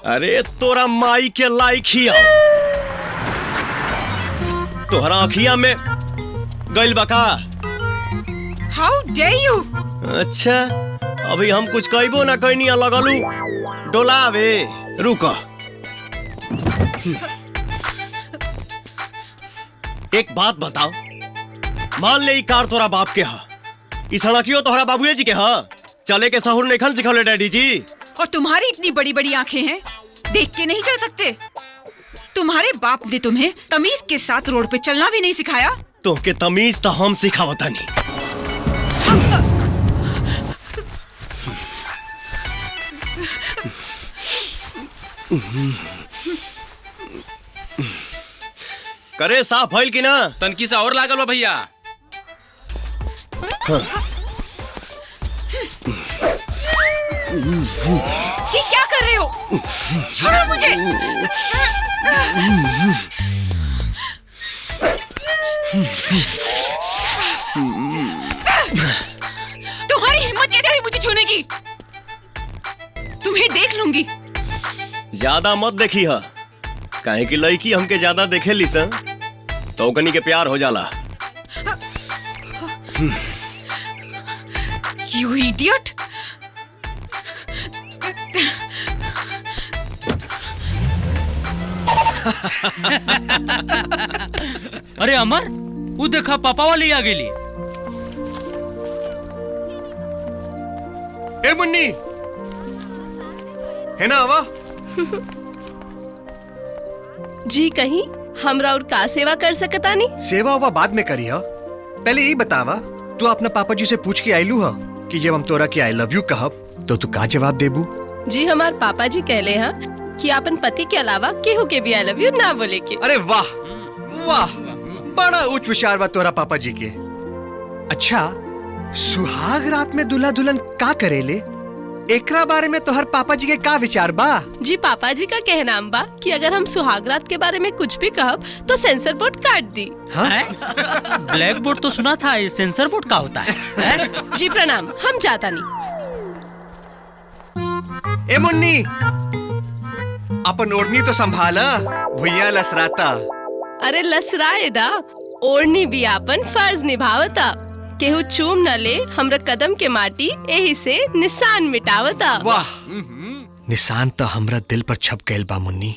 अरे तोरा माई के लायक ही आओ। तोहरा अखिया में गइल बका। हाउ डेयर यू। अच्छा अभी हम कुछ कहबो ना कहनी लगलू डोलावे। रुको एक बात बताओ, मान ले कार तोरा बाप के हा, ई सड़कियो तोहरा बाबूए जी के हा। चले के सहूर नहीं खन सिखौले डैडी जी। और तुम्हारी इतनी बड़ी बड़ी आंखें हैं, देख के नहीं चल सकते? तुम्हारे बाप ने तुम्हें तमीज के साथ रोड पे चलना भी नहीं सिखाया? तो के तमीज तो हम सिखावता नहीं। करे साफ भइल की ना? तनकी सा और लागल बा भैया। ये क्या कर रहे हो? छोड़ो मुझे। तुम्हारी हिम्मत कैसे हुई मुझे छूने की? तुम्हें देख लूंगी। ज्यादा मत देखी है, काहे कि लड़की हमके ज्यादा देखे ली सन तो ओकनी के प्यार हो जाला। You idiot! अरे अमर, वो देखा पापा वाली आ गेली। ए मुन्नी है ना आवा। जी कहीं हमरा और का सेवा कर सकता नहीं? सेवा हुआ बाद में करी हा, पहले यही बतावा तू अपना पापा जी से पूछ के आईलू हा कि जब हम तोरा के आई लव यू कहब तो तू का जवाब देबू? जी हमार पापा जी कहले हैं कि अपन पति के अलावा केहू के भी आई लव यू ना बोले के। अरे वाह वाह, बड़ा उच्च विचार बा तोरा पापा जी के। अच्छा, सुहाग रात में दूल्हा दुल्हन का करेले, एकरा बारे में तोहर पापा जी के का विचार बा? जी पापा जी का कहना बा कि अगर हम सुहागरात के बारे में कुछ भी कहब तो सेंसर बोर्ड काट दी। ब्लैक बोर्ड तो सुना था, ये सेंसर बोर्ड का होता है? जी प्रणाम, हम जाता नहीं। ए मुन्नी, अपन ओढ़नी तो संभाला, भुइया लसराता। अरे लसराए दा, ओढ़नी भी आपन फर्ज निभावता। केहू चूम न ले हमरा कदम के माटी, एही से निशान मिटावता। वाह, निशान तो हमरा दिल पर छप गइल बा मुन्नी।